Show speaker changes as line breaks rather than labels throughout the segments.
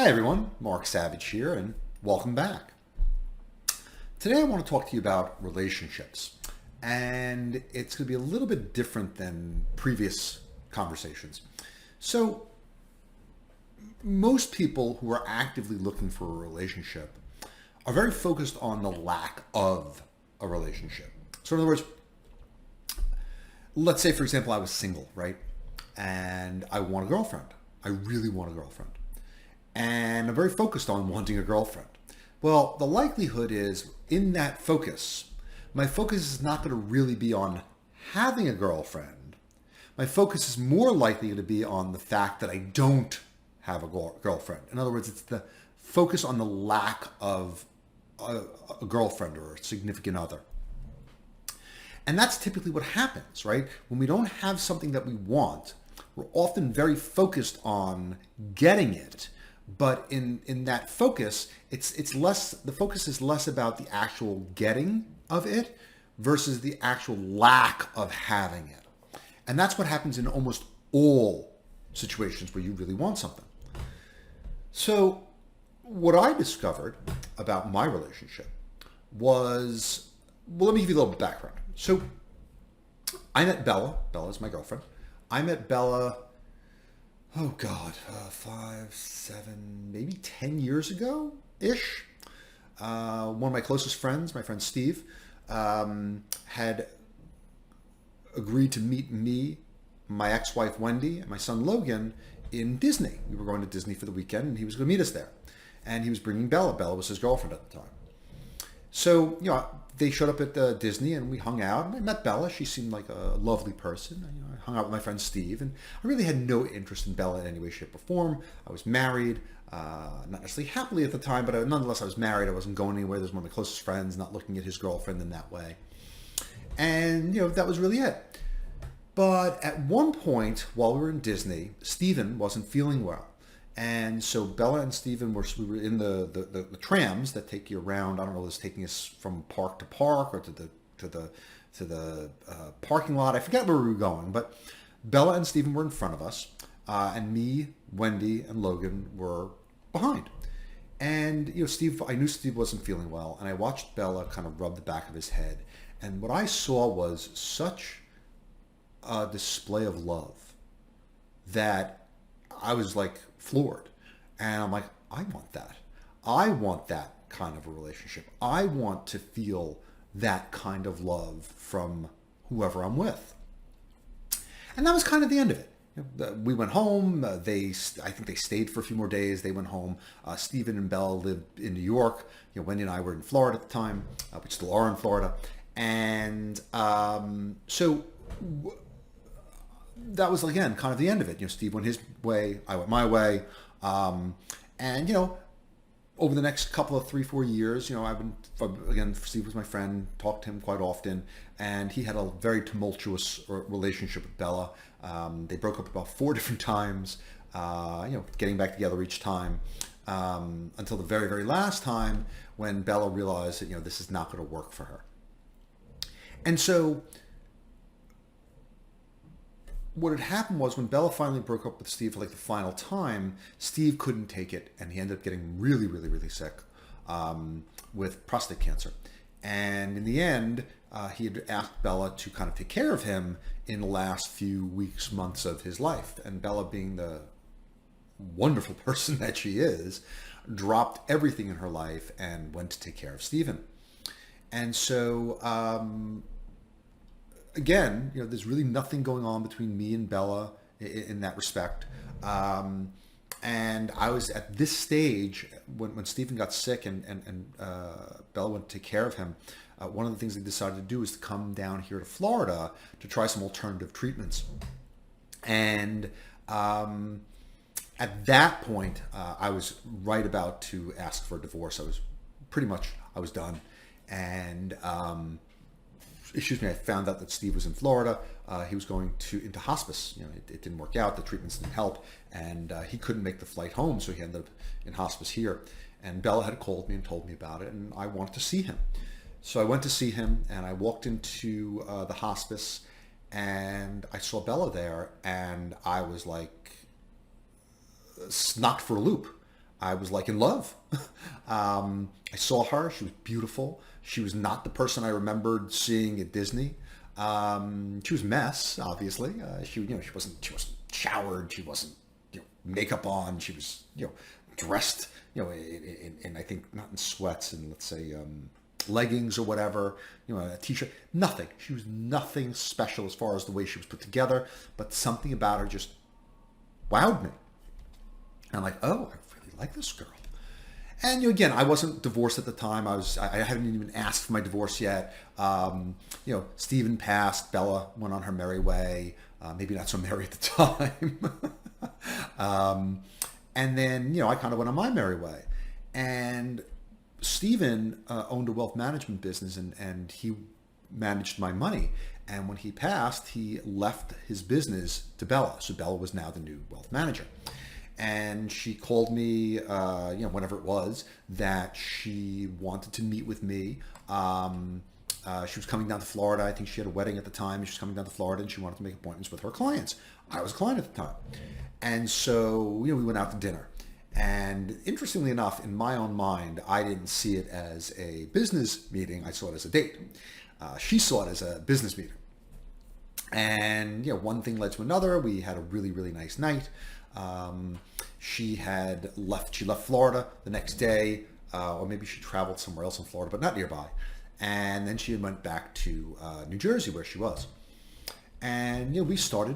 Hi everyone, Mark Savage here and welcome back. Today I want to talk to you about relationships, and it's going to be a little bit different than previous conversations. So most people who are actively looking for a relationship are very focused on the lack of a relationship. So in other words, let's say for example I was single, right? And I want a girlfriend. I really want a girlfriend. And I'm very focused on wanting a girlfriend. Well, the likelihood is in that focus, my focus is not going to really be on having a girlfriend. My focus is more likely to be on the fact that I don't have a girlfriend. In other words, it's the focus on the lack of a girlfriend or a significant other. And that's typically what happens, right? When we don't have something that we want, we're often very focused on getting it. But in that focus, it's less, the focus is less about the actual getting of it versus the actual lack of having it. And that's what happens in almost all situations where you really want something. So what I discovered about my relationship was, well, let me give you a little background. So I met Bella. Bella is my girlfriend. I met Bella, oh God, 5, 7, maybe 10 years ago-ish. One of my closest friends, my friend Steve, had agreed to meet me, my ex-wife Wendy, and my son Logan in Disney. We were going to Disney for the weekend, and he was going to meet us there. And he was bringing Bella. Bella was his girlfriend at the time. So, they showed up at Disney and we hung out and I met Bella. She seemed like a lovely person. I hung out with my friend Steve and I really had no interest in Bella in any way, shape, or form. I was married, not necessarily happily at the time, but nonetheless I was married. I wasn't going anywhere. There was one of my closest friends, not looking at his girlfriend in that way. And, that was really it. But at one point while we were in Disney, Steven wasn't feeling well. And so Bella and Steven we were in the trams that take you around. I don't know, it was taking us from park to park or to the parking lot. I forget where we were going, but Bella and Steven were in front of us, and me, Wendy, and Logan were behind. And Steve, I knew Steve wasn't feeling well, and I watched Bella kind of rub the back of his head, and what I saw was such a display of love that I was like floored. And I'm like, I want that. I want that kind of a relationship. I want to feel that kind of love from whoever I'm with. And that was kind of the end of it. We went home. I think they stayed for a few more days. They went home. Stephen and Bella lived in New York. Wendy and I were in Florida at the time. We still are in Florida. And so that was, again, kind of the end of it. Steve went his way, I went my way. And, over the next couple of 3-4 years, I've been, again, Steve was my friend, talked to him quite often, and he had a very tumultuous relationship with Bella. They broke up about 4 different times, getting back together each time, until the very, very last time when Bella realized that, this is not going to work for her. And so what had happened was when Bella finally broke up with Steve for like the final time, Steve couldn't take it and he ended up getting really, really, really sick with prostate cancer. And in the end, he had asked Bella to kind of take care of him in the last few weeks, months of his life. And Bella, being the wonderful person that she is, dropped everything in her life and went to take care of Stephen. And so again, there's really nothing going on between me and Bella in that respect. And I was at this stage when Stephen got sick and Bella went to take care of him. One of the things they decided to do is to come down here to Florida to try some alternative treatments. And at that point, I was right about to ask for a divorce. I was done. And I found out that Steve was in Florida. He was going into hospice. It didn't work out. The treatments didn't help, and he couldn't make the flight home, so he ended up in hospice here. And Bella had called me and told me about it, and I wanted to see him. So I went to see him, and I walked into the hospice, and I saw Bella there, and I was like knocked for a loop. I was like in love. I saw her. She was beautiful. She was not the person I remembered seeing at Disney. She was a mess, obviously. She wasn't showered. She wasn't, makeup on. She was, dressed, in I think not in sweats and let's say leggings or whatever, a t-shirt. Nothing. She was nothing special as far as the way she was put together, but something about her just wowed me. And I'm like, oh, I really like this girl. And again, I wasn't divorced at the time. I hadn't even asked for my divorce yet. Stephen passed. Bella went on her merry way. Maybe not so merry at the time. And then I kind of went on my merry way. And Stephen owned a wealth management business, and he managed my money. And when he passed, he left his business to Bella. So Bella was now the new wealth manager. And she called me, whenever it was, that she wanted to meet with me. She was coming down to Florida. I think she had a wedding at the time. And she was coming down to Florida, and she wanted to make appointments with her clients. I was a client at the time. And so, we went out to dinner. And interestingly enough, in my own mind, I didn't see it as a business meeting. I saw it as a date. She saw it as a business meeting. And, one thing led to another. We had a really, really nice night. She left Florida the next day, or maybe she traveled somewhere else in Florida, but not nearby. And then she went back to New Jersey where she was. And, we started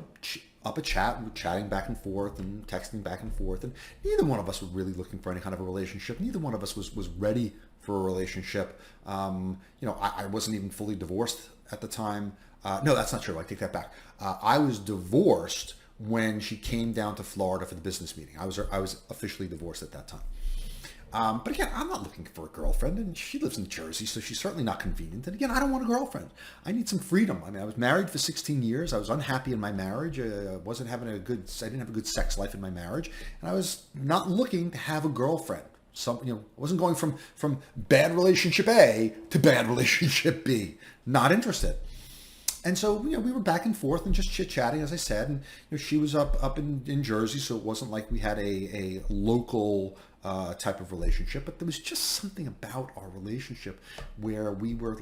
up a chat. We were chatting back and forth and texting back and forth. And neither one of us were really looking for any kind of a relationship. Neither one of us was ready for a relationship. I wasn't even fully divorced at the time. No, that's not true. I take that back. I was divorced when she came down to Florida for the business meeting. I was officially divorced at that time. But again, I'm not looking for a girlfriend, and she lives in Jersey, so she's certainly not convenient. And again, I don't want a girlfriend. I need some freedom. I mean, I was married for 16 years. I was unhappy in my marriage. I didn't have a good sex life in my marriage, and I was not looking to have a girlfriend. I wasn't going from bad relationship A to bad relationship B. Not interested. And so, we were back and forth and just chit-chatting, as I said. And she was up in Jersey, so it wasn't like we had a local type of relationship. But there was just something about our relationship where we were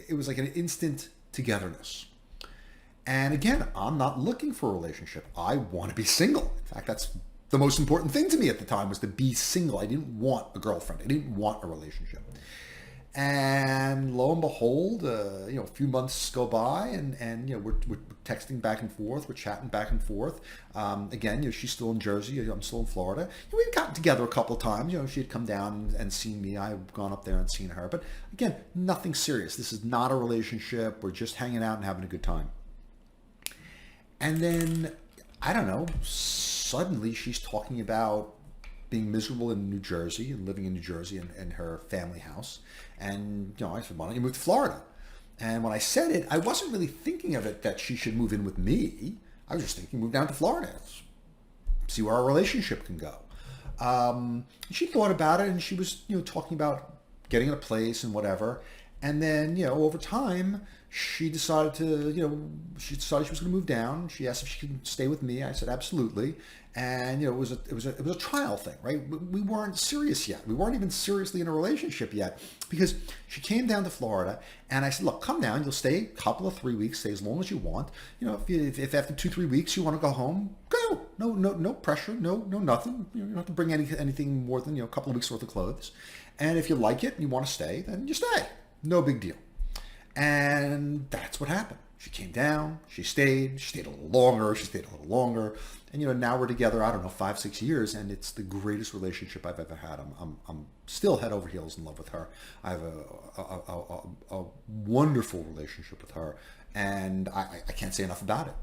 it was like an instant togetherness. And again, I'm not looking for a relationship. I want to be single. In fact, that's the most important thing to me at the time, was to be single. I didn't want a girlfriend. I didn't want a relationship. And lo and behold, a few months go by, and we're texting back and forth, we're chatting back and forth. Again, she's still in Jersey, I'm still in Florida. We've gotten together a couple of times. She had come down and seen me. I've gone up there and seen her. But again, nothing serious. This is not a relationship. We're just hanging out and having a good time. And then, I don't know, suddenly she's talking about being miserable in New Jersey and living in New Jersey in her family house. And, I said, why don't you move to Florida? And when I said it, I wasn't really thinking of it that she should move in with me. I was just thinking, move down to Florida, see where our relationship can go. She thought about it, and she was, talking about getting in a place and whatever. And then, over time, she decided she was going to move down. She asked if she could stay with me. I said, absolutely. And, it was a trial thing, right? We weren't serious yet. We weren't even seriously in a relationship yet, because she came down to Florida, and I said, look, come down. You'll stay a couple of 3 weeks, stay as long as you want. If after 2-3 weeks you want to go home, go. No pressure, no nothing. You don't have to bring anything more than, a couple of weeks worth of clothes. And if you like it and you want to stay, then you stay. No big deal. And that's what happened. She came down, she stayed a little longer. And, now we're together, I don't know, 5-6 years, and it's the greatest relationship I've ever had. I'm still head over heels in love with her. I have a wonderful relationship with her, and I can't say enough about it.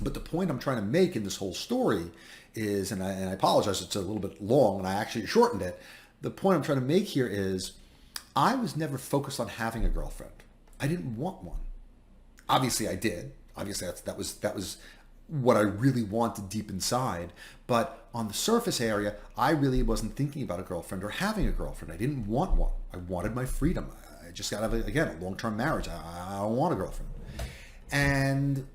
But the point I'm trying to make in this whole story is, and I apologize, it's a little bit long, and I actually shortened it. The point I'm trying to make here is, I was never focused on having a girlfriend. I didn't want one. Obviously, I did. Obviously, that was what I really wanted deep inside. But on the surface area, I really wasn't thinking about a girlfriend or having a girlfriend. I didn't want one. I wanted my freedom. I just got to have, a long-term marriage. I don't want a girlfriend. And,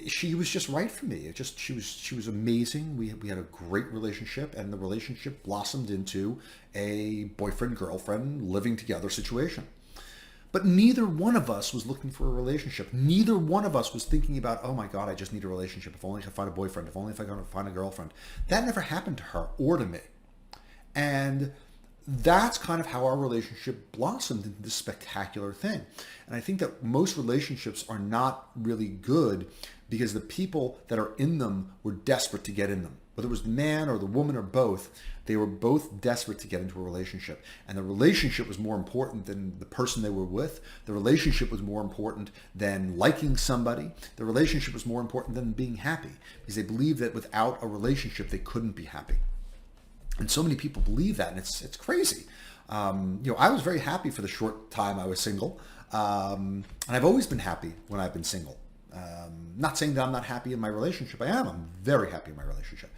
she was just right for me. She was amazing. We had a great relationship, and the relationship blossomed into a boyfriend girlfriend living together situation. But neither one of us was looking for a relationship. Neither one of us was thinking about, oh my God, I just need a relationship. If only I could find a boyfriend. If only if I could find a girlfriend. That never happened to her or to me. And that's kind of how our relationship blossomed into this spectacular thing. And I think that most relationships are not really good because the people that are in them were desperate to get in them. Whether it was the man or the woman or both, they were both desperate to get into a relationship. And the relationship was more important than the person they were with. The relationship was more important than liking somebody. The relationship was more important than being happy because they believed that without a relationship, they couldn't be happy. And so many people believe that, and it's crazy. I was very happy for the short time I was single, and I've always been happy when I've been single. Not saying that I'm not happy in my relationship. I am. I'm very happy in my relationship.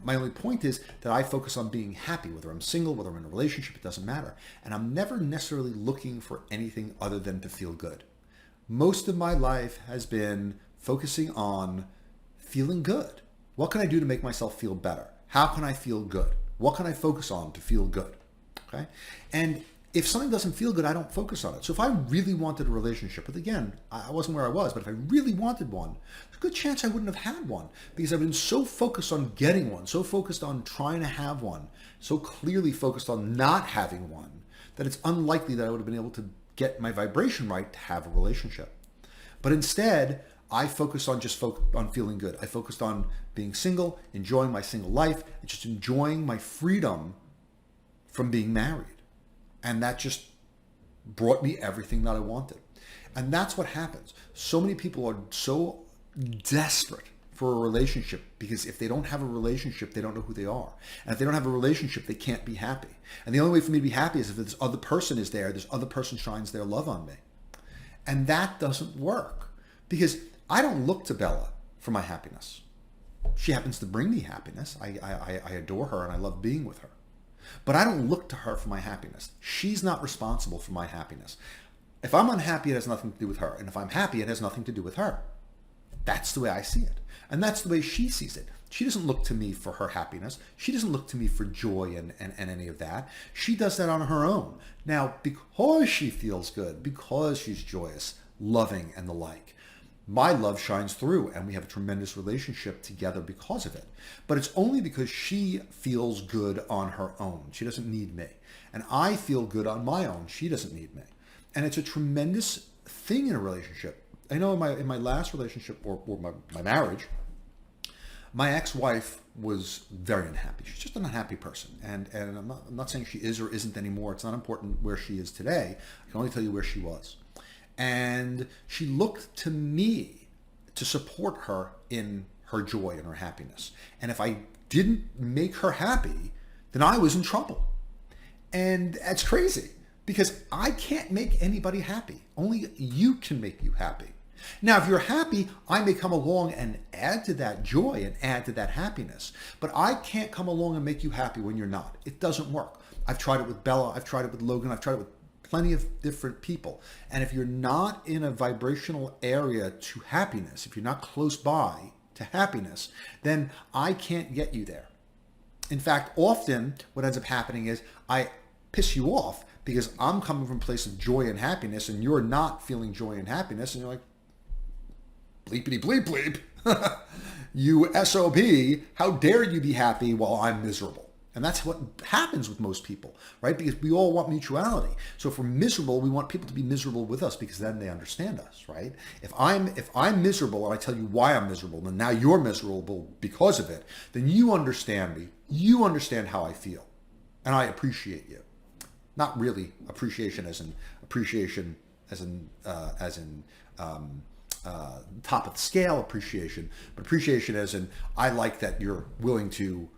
My only point is that I focus on being happy, whether I'm single, whether I'm in a relationship, it doesn't matter. And I'm never necessarily looking for anything other than to feel good. Most of my life has been focusing on feeling good. What can I do to make myself feel better? How can I feel good? What can I focus on to feel good? Okay. And if something doesn't feel good, I don't focus on it. So if I really wanted a relationship, but again, I wasn't where I was, but if I really wanted one, there's a good chance I wouldn't have had one because I've been so focused on getting one, so focused on trying to have one, so clearly focused on not having one, that it's unlikely that I would have been able to get my vibration right to have a relationship. But instead, I focused on on feeling good. I focused on being single, enjoying my single life, and just enjoying my freedom from being married. And that just brought me everything that I wanted. And that's what happens. So many people are so desperate for a relationship because if they don't have a relationship, they don't know who they are. And if they don't have a relationship, they can't be happy. And the only way for me to be happy is if this other person is there, this other person shines their love on me. And that doesn't work because I don't look to Bella for my happiness. She happens to bring me happiness. I adore her and I love being with her. But I don't look to her for my happiness. She's not responsible for my happiness. If I'm unhappy, it has nothing to do with her. And if I'm happy, it has nothing to do with her. That's the way I see it. And that's the way she sees it. She doesn't look to me for her happiness. She doesn't look to me for joy and any of that. She does that on her own. Now, because she feels good, because she's joyous, loving, and the like, my love shines through and we have a tremendous relationship together because of it. But it's only because she feels good on her own. She doesn't need me. And I feel good on my own. She doesn't need me. And it's a tremendous thing in a relationship. I know in my last relationship or my marriage, my ex-wife was very unhappy. She's just an unhappy person. And I'm not saying she is or isn't anymore. It's not important where she is today. I can only tell you where she was. And she looked to me to support her in her joy and her happiness. And if I didn't make her happy, then I was in trouble. And that's crazy because I can't make anybody happy. Only you can make you happy. Now, if you're happy, I may come along and add to that joy and add to that happiness. But I can't come along and make you happy when you're not. It doesn't work. I've tried it with Bella. I've tried it with Logan. I've tried it with plenty of different people. And if you're not in a vibrational area to happiness, if you're not close by to happiness, then I can't get you there. In fact, often what ends up happening is I piss you off because I'm coming from a place of joy and happiness and you're not feeling joy and happiness. And you're like, bleepity bleep bleep. You SOB, how dare you be happy while I'm miserable? And that's what happens with most people, right? Because we all want mutuality. So if we're miserable, we want people to be miserable with us because then they understand us, right? If I'm miserable and I tell you why I'm miserable, and now you're miserable because of it, then you understand me. You understand how I feel, and I appreciate you. Not really appreciation as in top of the scale appreciation, but appreciation as in I like that you're willing to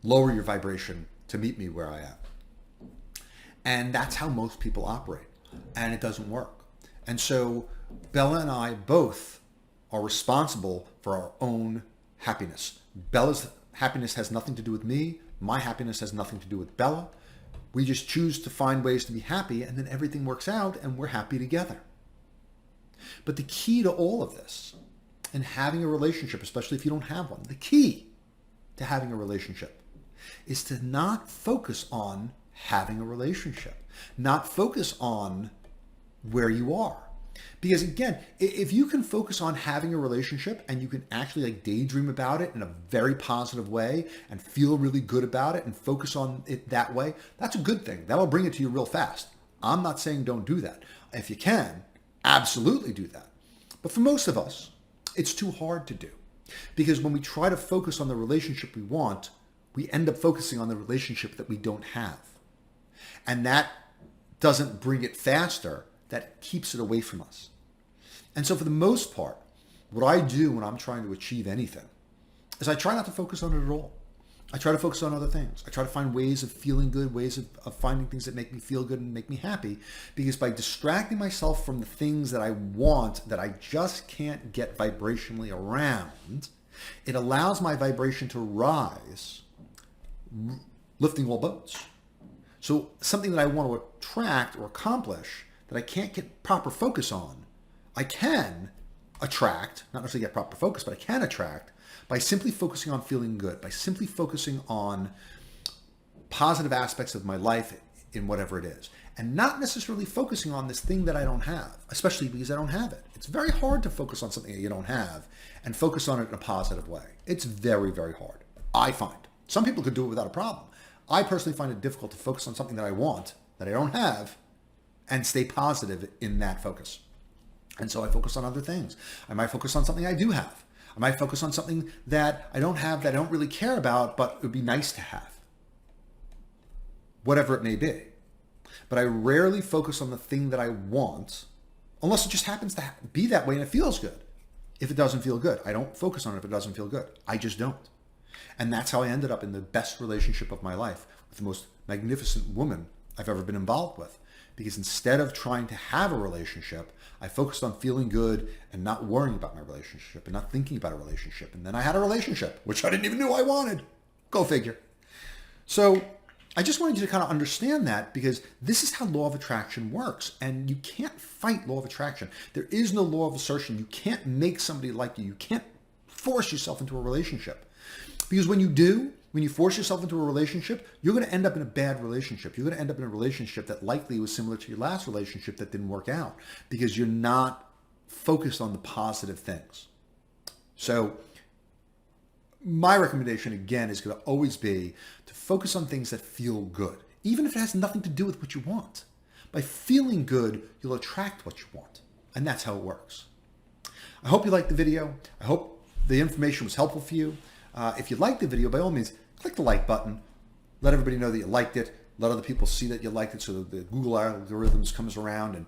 lower your vibration to meet me where I am. And that's how most people operate. And it doesn't work. And so Bella and I both are responsible for our own happiness. Bella's happiness has nothing to do with me. My happiness has nothing to do with Bella. We just choose to find ways to be happy and then everything works out and we're happy together. But the key to all of this in having a relationship, especially if you don't have one, the key to having a relationship is to not focus on having a relationship, not focus on where you are. Because again, if you can focus on having a relationship and you can actually like daydream about it in a very positive way and feel really good about it and focus on it that way, that's a good thing. That'll bring it to you real fast. I'm not saying don't do that. If you can, absolutely do that. But for most of us, it's too hard to do. Because when we try to focus on the relationship we want, we end up focusing on the relationship that we don't have. And that doesn't bring it faster. That keeps it away from us. And so for the most part, what I do when I'm trying to achieve anything is I try not to focus on it at all. I try to focus on other things. I try to find ways of feeling good, ways of finding things that make me feel good and make me happy. Because by distracting myself from the things that I want, that I just can't get vibrationally around, it allows my vibration to rise, lifting all boats. So something that I want to attract or accomplish that I can't get proper focus on, I can attract, not necessarily get proper focus, but I can attract by simply focusing on feeling good, by simply focusing on positive aspects of my life in whatever it is, and not necessarily focusing on this thing that I don't have, especially because I don't have it. It's very hard to focus on something that you don't have and focus on it in a positive way. It's very, very hard, I find. Some people could do it without a problem. I personally find it difficult to focus on something that I want, that I don't have, and stay positive in that focus. And so I focus on other things. I might focus on something I do have. I might focus on something that I don't have, that I don't really care about, but it would be nice to have. Whatever it may be. But I rarely focus on the thing that I want, unless it just happens to be that way and it feels good. If it doesn't feel good, I don't focus on it if it doesn't feel good. I just don't. And that's how I ended up in the best relationship of my life, with the most magnificent woman I've ever been involved with. Because instead of trying to have a relationship, I focused on feeling good and not worrying about my relationship and not thinking about a relationship. And then I had a relationship, which I didn't even know I wanted. Go figure. So I just wanted you to kind of understand that, because this is how law of attraction works. And you can't fight law of attraction. There is no law of assertion. You can't make somebody like you. You can't force yourself into a relationship. Because when you do, when you force yourself into a relationship, you're going to end up in a bad relationship. You're going to end up in a relationship that likely was similar to your last relationship that didn't work out, because you're not focused on the positive things. So my recommendation, again, is going to always be to focus on things that feel good, even if it has nothing to do with what you want. By feeling good, you'll attract what you want. And that's how it works. I hope you liked the video. I hope the information was helpful for you. If you liked the video, by all means, click the like button. Let everybody know that you liked it. Let other people see that you liked it, so that the Google algorithms comes around and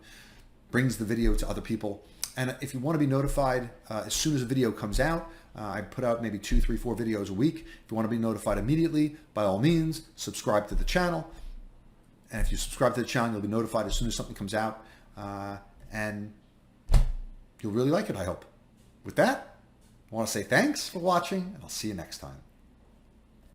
brings the video to other people. And if you want to be notified as soon as a video comes out, I put out maybe 2, 3, 4 videos a week. If you want to be notified immediately, by all means, subscribe to the channel. And if you subscribe to the channel, you'll be notified as soon as something comes out. And you'll really like it, I hope. With that, I want to say thanks for watching, and I'll see you next time.